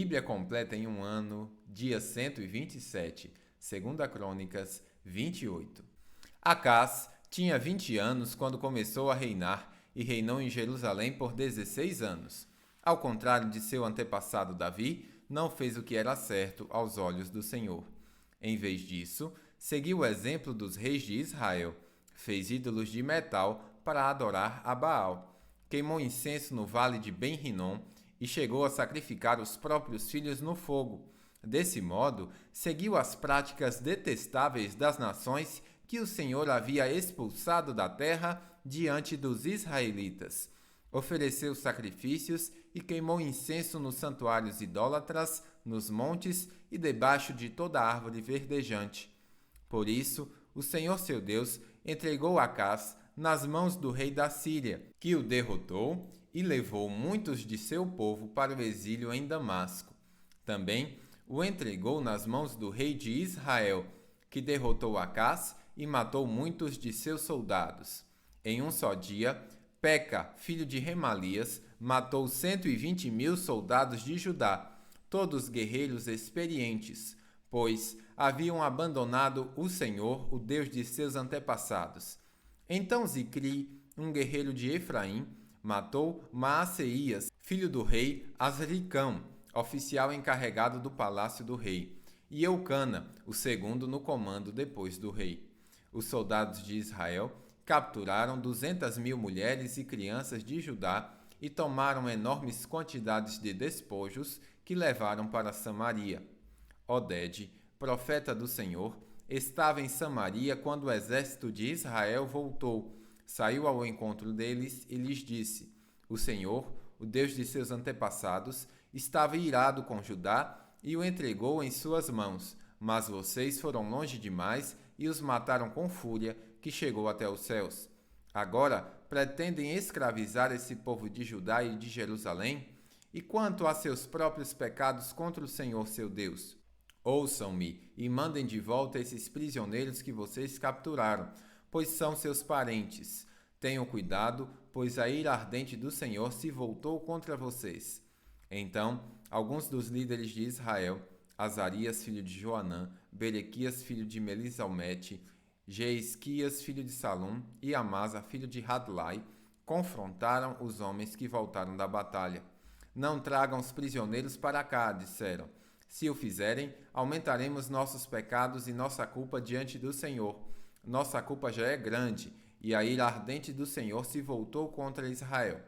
Bíblia completa em um ano, dia 127, 2 Crônicas 28. Acás tinha 20 anos quando começou a reinar e reinou em Jerusalém por 16 anos. Ao contrário de seu antepassado Davi, não fez o que era certo aos olhos do Senhor. Em vez disso, seguiu o exemplo dos reis de Israel. Fez ídolos de metal para adorar a Baal. Queimou incenso no vale de Ben-Rinom e chegou a sacrificar os próprios filhos no fogo. Desse modo, seguiu as práticas detestáveis das nações que o Senhor havia expulsado da terra diante dos israelitas. Ofereceu sacrifícios e queimou incenso nos santuários idólatras, nos montes e debaixo de toda árvore verdejante. Por isso, o Senhor seu Deus entregou Acás nas mãos do rei da Síria, que o derrotou e levou muitos de seu povo para o exílio em Damasco. Também o entregou nas mãos do rei de Israel, que derrotou Acás e matou muitos de seus soldados. Em um só dia, Peca, filho de Remalias, matou 120.000 soldados de Judá, todos guerreiros experientes, pois haviam abandonado o Senhor, o Deus de seus antepassados. Então Zicri, um guerreiro de Efraim, matou Maaseias, filho do rei Azricão, oficial encarregado do palácio do rei, e Eucana, o segundo no comando depois do rei. Os soldados de Israel capturaram 200.000 mulheres e crianças de Judá e tomaram enormes quantidades de despojos que levaram para Samaria. Oded, profeta do Senhor, estava em Samaria quando o exército de Israel voltou, saiu ao encontro deles e lhes disse: O Senhor, o Deus de seus antepassados, estava irado com Judá e o entregou em suas mãos, mas vocês foram longe demais e os mataram com fúria, que chegou até os céus. Agora pretendem escravizar esse povo de Judá e de Jerusalém? E quanto a seus próprios pecados contra o Senhor seu Deus? Ouçam-me e mandem de volta esses prisioneiros que vocês capturaram, pois são seus parentes. Tenham cuidado, pois a ira ardente do Senhor se voltou contra vocês. Então, alguns dos líderes de Israel, Azarias, filho de Joanã, Berequias, filho de Melisalmete, Jeisquias, filho de Salum, e Amasa, filho de Hadlai, confrontaram os homens que voltaram da batalha. Não tragam os prisioneiros para cá, disseram. Se o fizerem, aumentaremos nossos pecados e nossa culpa diante do Senhor. Nossa culpa já é grande, e a ira ardente do Senhor se voltou contra Israel.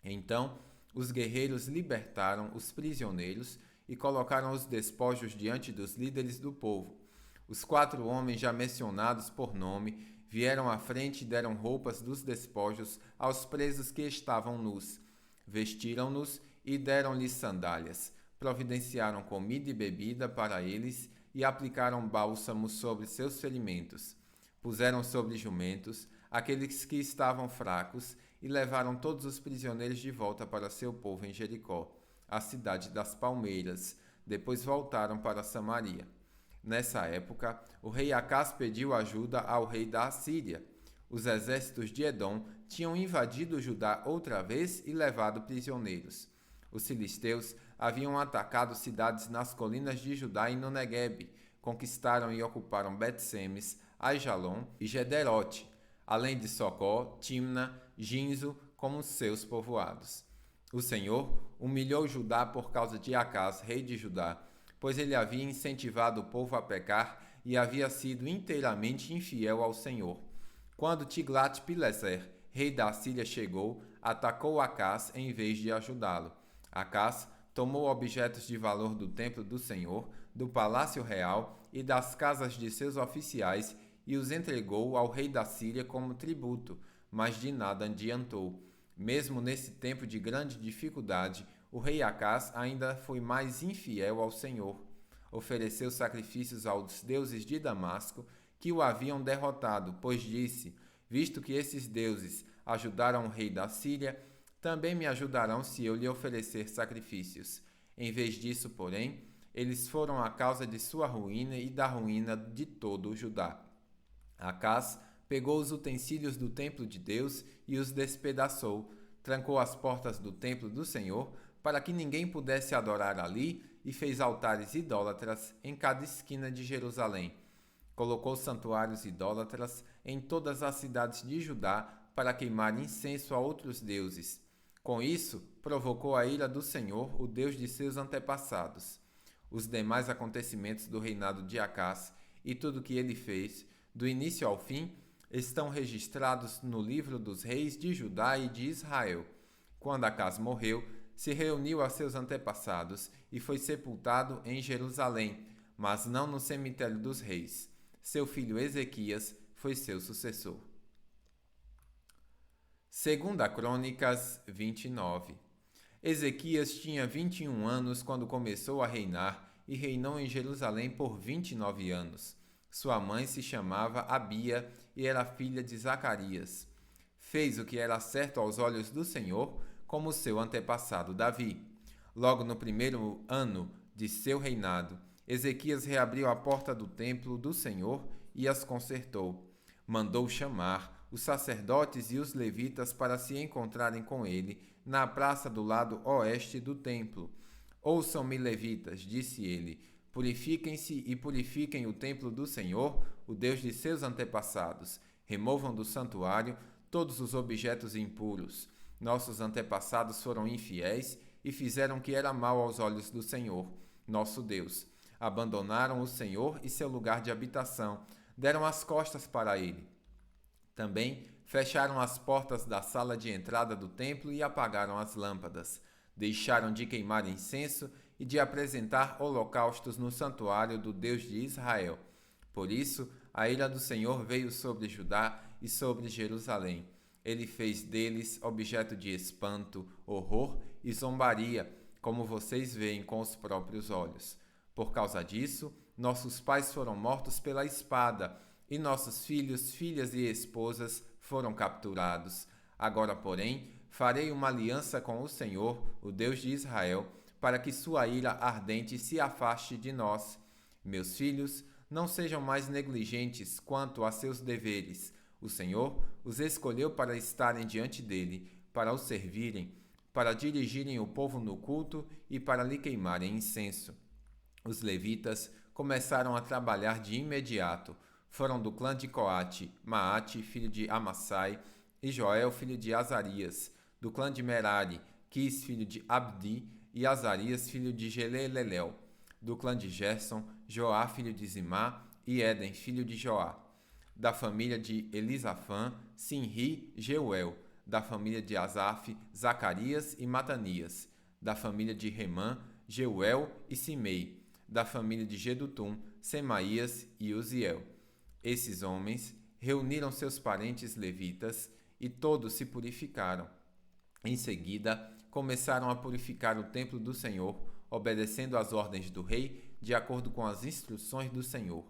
Então, os guerreiros libertaram os prisioneiros e colocaram os despojos diante dos líderes do povo. Os 4 homens já mencionados por nome vieram à frente e deram roupas dos despojos aos presos que estavam nus. Vestiram-nos e deram-lhes sandálias. Providenciaram comida e bebida para eles e aplicaram bálsamo sobre seus ferimentos. Puseram sobre jumentos aqueles que estavam fracos e levaram todos os prisioneiros de volta para seu povo em Jericó, a cidade das palmeiras. Depois voltaram para Samaria. Nessa época, o rei Acás pediu ajuda ao rei da Assíria. Os exércitos de Edom tinham invadido Judá outra vez e levado prisioneiros. Os filisteus haviam atacado cidades nas colinas de Judá e no Neguebe, conquistaram e ocuparam Bet-Semes, Aijalon e Gederote, além de Socó, Timna, Ginzo, como seus povoados. O Senhor humilhou Judá por causa de Acás, rei de Judá, pois ele havia incentivado o povo a pecar e havia sido inteiramente infiel ao Senhor. Quando Tiglat-Pileser, rei da Síria, chegou, atacou Acás em vez de ajudá-lo. Acás tomou objetos de valor do templo do Senhor, do palácio real e das casas de seus oficiais e os entregou ao rei da Síria como tributo, mas de nada adiantou. Mesmo nesse tempo de grande dificuldade, o rei Acás ainda foi mais infiel ao Senhor. Ofereceu sacrifícios aos deuses de Damasco, que o haviam derrotado, pois disse: Visto que esses deuses ajudaram o rei da Síria, também me ajudarão se eu lhe oferecer sacrifícios. Em vez disso, porém, eles foram a causa de sua ruína e da ruína de todo o Judá. Acás pegou os utensílios do templo de Deus e os despedaçou, trancou as portas do templo do Senhor para que ninguém pudesse adorar ali, e fez altares idólatras em cada esquina de Jerusalém. Colocou santuários idólatras em todas as cidades de Judá para queimar incenso a outros deuses. Com isso, provocou a ira do Senhor, o Deus de seus antepassados. Os demais acontecimentos do reinado de Acás e tudo o que ele fez, do início ao fim, estão registrados no livro dos reis de Judá e de Israel. Quando Acás morreu, se reuniu a seus antepassados e foi sepultado em Jerusalém, mas não no cemitério dos reis. Seu filho Ezequias foi seu sucessor. 2 Crônicas 29. Ezequias tinha 21 anos quando começou a reinar e reinou em Jerusalém por 29 anos. Sua mãe se chamava Abia e era filha de Zacarias. Fez o que era certo aos olhos do Senhor, como seu antepassado Davi. Logo no primeiro ano de seu reinado, Ezequias reabriu a porta do templo do Senhor e as consertou. Mandou chamar os sacerdotes e os levitas para se encontrarem com ele na praça do lado oeste do templo. Ouçam-me, levitas, disse ele, purifiquem-se e purifiquem o templo do Senhor, o Deus de seus antepassados. Removam do santuário todos os objetos impuros. Nossos antepassados foram infiéis e fizeram o que era mal aos olhos do Senhor, nosso Deus. Abandonaram o Senhor e seu lugar de habitação, deram as costas para ele. Também fecharam as portas da sala de entrada do templo e apagaram as lâmpadas. Deixaram de queimar incenso e de apresentar holocaustos no santuário do Deus de Israel. Por isso, a ira do Senhor veio sobre Judá e sobre Jerusalém. Ele fez deles objeto de espanto, horror e zombaria, como vocês veem com os próprios olhos. Por causa disso, nossos pais foram mortos pela espada, e nossos filhos, filhas e esposas foram capturados. Agora, porém, farei uma aliança com o Senhor, o Deus de Israel, para que sua ira ardente se afaste de nós. Meus filhos, não sejam mais negligentes quanto a seus deveres. O Senhor os escolheu para estarem diante dele, para o servirem, para dirigirem o povo no culto e para lhe queimarem incenso. Os levitas começaram a trabalhar de imediato. Foram do clã de Coate, Maate, filho de Amassai, e Joel, filho de Azarias. Do clã de Merari, Quis, filho de Abdi, e Azarias, filho de Gelelelel. Do clã de Gerson, Joá, filho de Zimá, e Éden, filho de Joá. Da família de Elisafã, Sinri, Jeuel. Da família de Asaf, Zacarias e Matanias. Da família de Remã, Jeuel e Simei. Da família de Gedutum, Semaías e Uziel. Esses homens reuniram seus parentes levitas e todos se purificaram. Em seguida, começaram a purificar o templo do Senhor, obedecendo às ordens do rei, de acordo com as instruções do Senhor.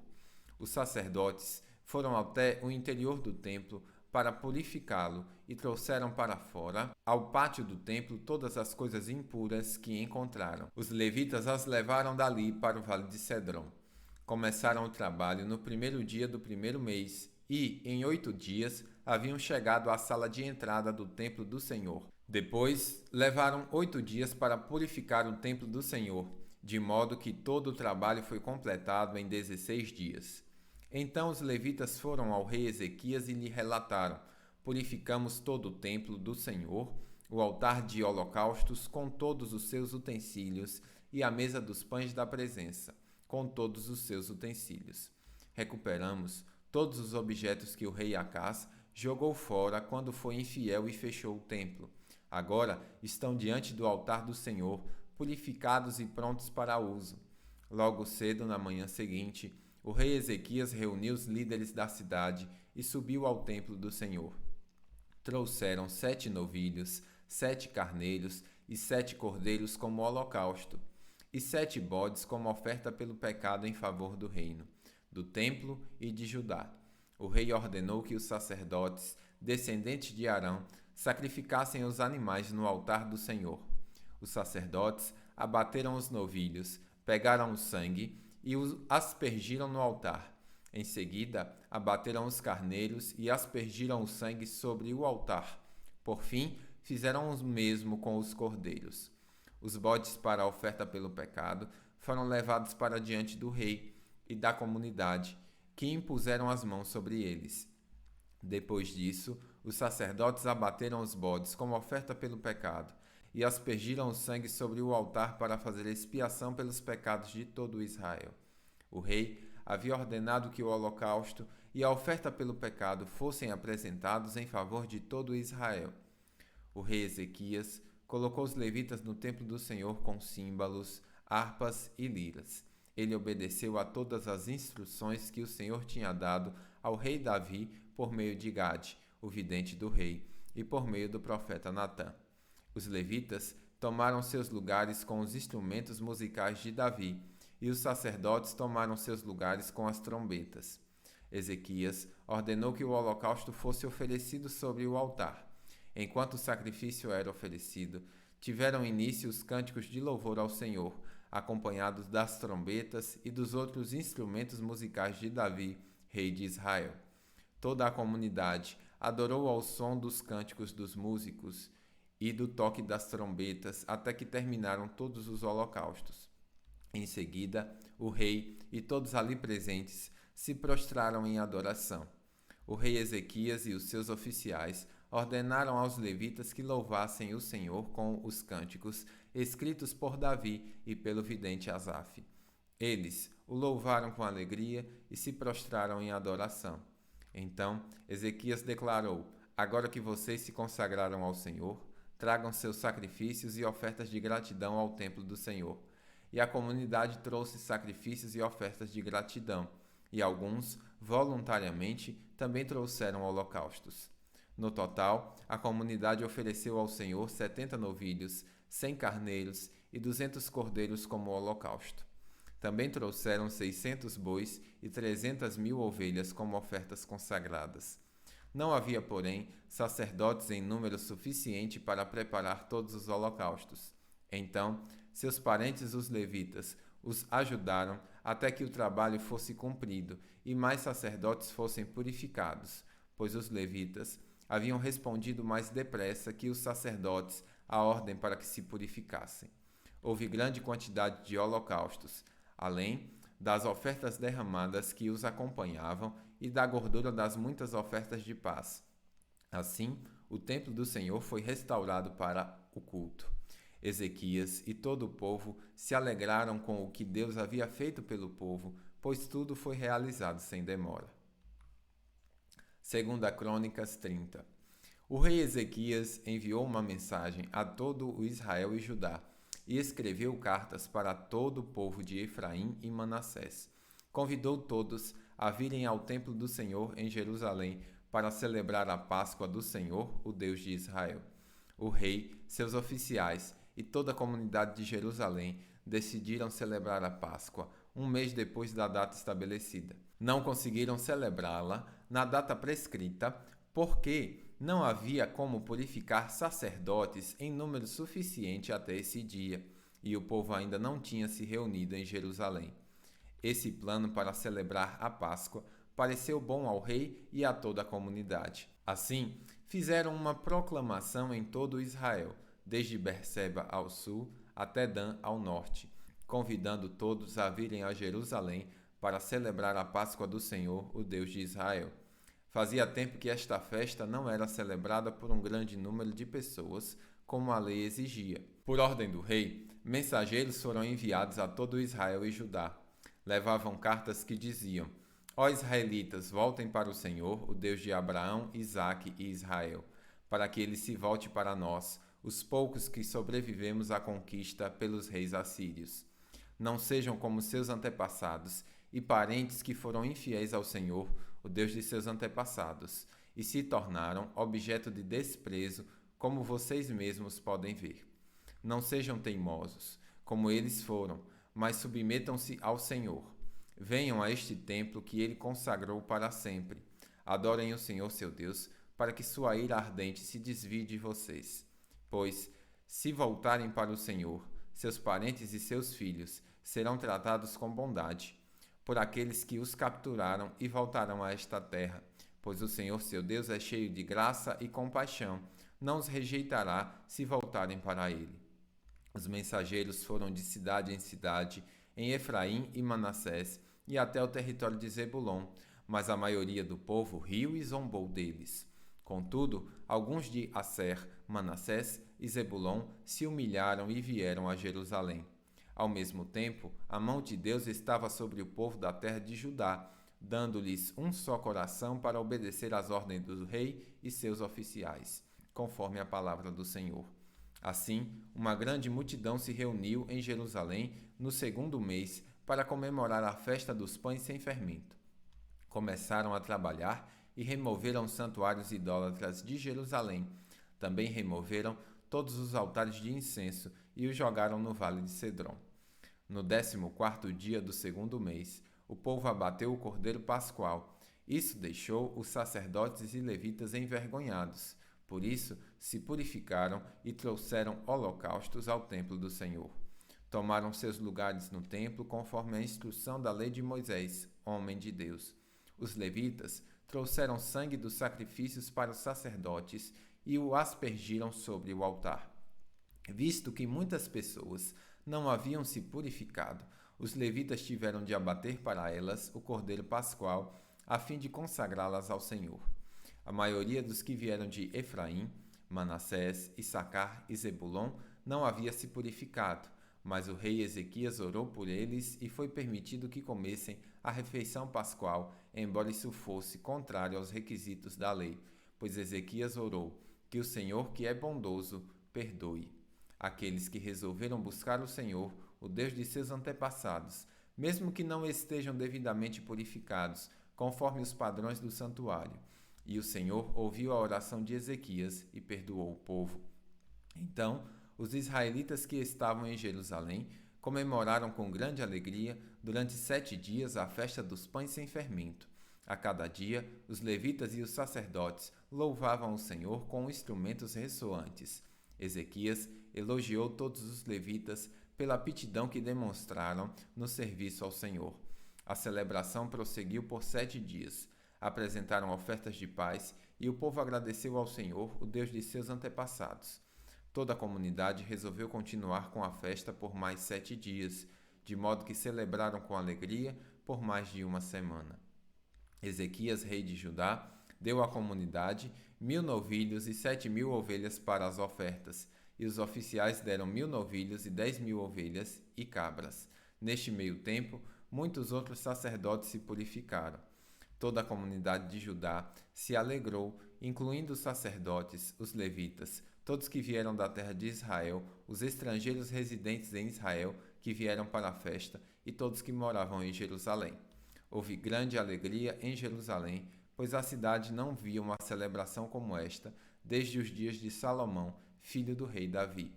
Os sacerdotes foram até o interior do templo para purificá-lo e trouxeram para fora, ao pátio do templo, todas as coisas impuras que encontraram. Os levitas as levaram dali para o vale de Cedron. Começaram o trabalho no primeiro dia do primeiro mês e, em 8 dias, haviam chegado à sala de entrada do templo do Senhor. Depois, levaram 8 dias para purificar o templo do Senhor, de modo que todo o trabalho foi completado em 16 dias. Então os levitas foram ao rei Ezequias e lhe relataram: purificamos todo o templo do Senhor, o altar de holocaustos com todos os seus utensílios e a mesa dos pães da presença, com todos os seus utensílios. Recuperamos todos os objetos que o rei Acás jogou fora quando foi infiel e fechou o templo. Agora estão diante do altar do Senhor, purificados e prontos para uso. Logo cedo, na manhã seguinte, o rei Ezequias reuniu os líderes da cidade e subiu ao templo do Senhor. Trouxeram 7 novilhos, 7 carneiros e 7 cordeiros como holocausto, e 7 bodes como oferta pelo pecado em favor do reino, do templo e de Judá. O rei ordenou que os sacerdotes, descendentes de Arão, sacrificassem os animais no altar do Senhor. Os sacerdotes abateram os novilhos, pegaram o sangue e os aspergiram no altar. Em seguida, abateram os carneiros e aspergiram o sangue sobre o altar. Por fim, fizeram o mesmo com os cordeiros. Os bodes para a oferta pelo pecado foram levados para diante do rei e da comunidade, que impuseram as mãos sobre eles. Depois disso, os sacerdotes abateram os bodes como oferta pelo pecado e aspergiram o sangue sobre o altar para fazer expiação pelos pecados de todo Israel. O rei havia ordenado que o holocausto e a oferta pelo pecado fossem apresentados em favor de todo Israel. O rei Ezequias colocou os levitas no templo do Senhor com símbolos, harpas e liras. Ele obedeceu a todas as instruções que o Senhor tinha dado ao rei Davi por meio de Gade, o vidente do rei, e por meio do profeta Natã. Os levitas tomaram seus lugares com os instrumentos musicais de Davi, e os sacerdotes tomaram seus lugares com as trombetas. Ezequias ordenou que o holocausto fosse oferecido sobre o altar. Enquanto o sacrifício era oferecido, tiveram início os cânticos de louvor ao Senhor, acompanhados das trombetas e dos outros instrumentos musicais de Davi, rei de Israel. Toda a comunidade adorou ao som dos cânticos dos músicos e do toque das trombetas até que terminaram todos os holocaustos. Em seguida, o rei e todos ali presentes se prostraram em adoração. O rei Ezequias e os seus oficiais ordenaram aos levitas que louvassem o Senhor com os cânticos escritos por Davi e pelo vidente Asaf. Eles o louvaram com alegria e se prostraram em adoração. Então Ezequias declarou: Agora que vocês se consagraram ao Senhor, tragam seus sacrifícios e ofertas de gratidão ao templo do Senhor. E a comunidade trouxe sacrifícios e ofertas de gratidão, e alguns, voluntariamente, também trouxeram holocaustos. No total, a comunidade ofereceu ao Senhor 70 novilhos, 100 carneiros e 200 cordeiros como holocausto. Também trouxeram 600 bois e 300.000 ovelhas como ofertas consagradas. Não havia, porém, sacerdotes em número suficiente para preparar todos os holocaustos. Então, seus parentes os levitas os ajudaram até que o trabalho fosse cumprido e mais sacerdotes fossem purificados, pois os levitas haviam respondido mais depressa que os sacerdotes à ordem para que se purificassem. Houve grande quantidade de holocaustos, além das ofertas derramadas que os acompanhavam e da gordura das muitas ofertas de paz. Assim, o templo do Senhor foi restaurado para o culto. Ezequias e todo o povo se alegraram com o que Deus havia feito pelo povo, pois tudo foi realizado sem demora. 2 Crônicas 30. O rei Ezequias enviou uma mensagem a todo o Israel e Judá, e escreveu cartas para todo o povo de Efraim e Manassés. Convidou todos a virem ao templo do Senhor em Jerusalém para celebrar a Páscoa do Senhor, o Deus de Israel. O rei, seus oficiais e toda a comunidade de Jerusalém decidiram celebrar a Páscoa, um mês depois da data estabelecida. Não conseguiram celebrá-la na data prescrita, porque não havia como purificar sacerdotes em número suficiente até esse dia, e o povo ainda não tinha se reunido em Jerusalém. Esse plano para celebrar a Páscoa pareceu bom ao rei e a toda a comunidade. Assim, fizeram uma proclamação em todo Israel, desde Berseba ao sul até Dan ao norte, convidando todos a virem a Jerusalém para celebrar a Páscoa do Senhor, o Deus de Israel. Fazia tempo que esta festa não era celebrada por um grande número de pessoas, como a lei exigia. Por ordem do rei, mensageiros foram enviados a todo Israel e Judá. Levavam cartas que diziam: Ó israelitas, voltem para o Senhor, o Deus de Abraão, Isaque e Israel, para que ele se volte para nós, os poucos que sobrevivemos à conquista pelos reis assírios. Não sejam como seus antepassados e parentes que foram infiéis ao Senhor, o Deus de seus antepassados, e se tornaram objeto de desprezo, como vocês mesmos podem ver. Não sejam teimosos, como eles foram, mas submetam-se ao Senhor. Venham a este templo que ele consagrou para sempre. Adorem o Senhor seu Deus, para que sua ira ardente se desvie de vocês. Pois, se voltarem para o Senhor, seus parentes e seus filhos serão tratados com bondade por aqueles que os capturaram e voltarão a esta terra, pois o Senhor seu Deus é cheio de graça e compaixão, não os rejeitará se voltarem para ele. Os mensageiros foram de cidade em cidade, em Efraim e Manassés, e até o território de Zebulon, mas a maioria do povo riu e zombou deles. Contudo, alguns de Asser, Manassés e Zebulon se humilharam e vieram a Jerusalém. Ao mesmo tempo, a mão de Deus estava sobre o povo da terra de Judá, dando-lhes um só coração para obedecer às ordens do rei e seus oficiais, conforme a palavra do Senhor. Assim, uma grande multidão se reuniu em Jerusalém no segundo mês para comemorar a festa dos pães sem fermento. Começaram a trabalhar e removeram os santuários idólatras de Jerusalém. Também removeram todos os altares de incenso e os jogaram no vale de Cedron. No 14º dia do segundo mês, o povo abateu o cordeiro pascual. Isso deixou os sacerdotes e levitas envergonhados. Por isso, se purificaram e trouxeram holocaustos ao templo do Senhor. Tomaram seus lugares no templo conforme a instrução da lei de Moisés, homem de Deus. Os levitas trouxeram sangue dos sacrifícios para os sacerdotes e o aspergiram sobre o altar. Visto que muitas pessoas não haviam se purificado, os levitas tiveram de abater para elas o cordeiro pascual, a fim de consagrá-las ao Senhor. A maioria dos que vieram de Efraim, Manassés, Issacar e Zebulon não havia se purificado, mas o rei Ezequias orou por eles e foi permitido que comessem a refeição pascual, embora isso fosse contrário aos requisitos da lei, pois Ezequias orou que o Senhor, que é bondoso, perdoe aqueles que resolveram buscar o Senhor, o Deus de seus antepassados, mesmo que não estejam devidamente purificados, conforme os padrões do santuário. E o Senhor ouviu a oração de Ezequias e perdoou o povo. Então, os israelitas que estavam em Jerusalém comemoraram com grande alegria durante 7 dias a festa dos pães sem fermento. A cada dia, os levitas e os sacerdotes louvavam o Senhor com instrumentos ressoantes. Ezequias elogiou todos os levitas pela aptidão que demonstraram no serviço ao Senhor. A celebração prosseguiu por 7 dias. Apresentaram ofertas de paz e o povo agradeceu ao Senhor, o Deus de seus antepassados. Toda a comunidade resolveu continuar com a festa por mais 7 dias, de modo que celebraram com alegria por mais de uma semana. Ezequias, rei de Judá, deu à comunidade 1.000 novilhos e 7.000 ovelhas para as ofertas, e os oficiais deram 1.000 novilhos e 10.000 ovelhas e cabras. Neste meio tempo, muitos outros sacerdotes se purificaram. Toda a comunidade de Judá se alegrou, incluindo os sacerdotes, os levitas, todos que vieram da terra de Israel, os estrangeiros residentes em Israel que vieram para a festa e todos que moravam em Jerusalém. Houve grande alegria em Jerusalém, pois a cidade não via uma celebração como esta desde os dias de Salomão, filho do rei Davi.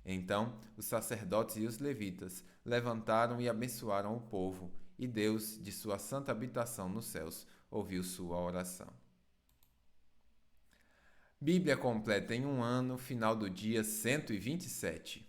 Então, os sacerdotes e os levitas levantaram e abençoaram o povo, e Deus, de sua santa habitação nos céus, ouviu sua oração. Bíblia completa em um ano, final do dia 127.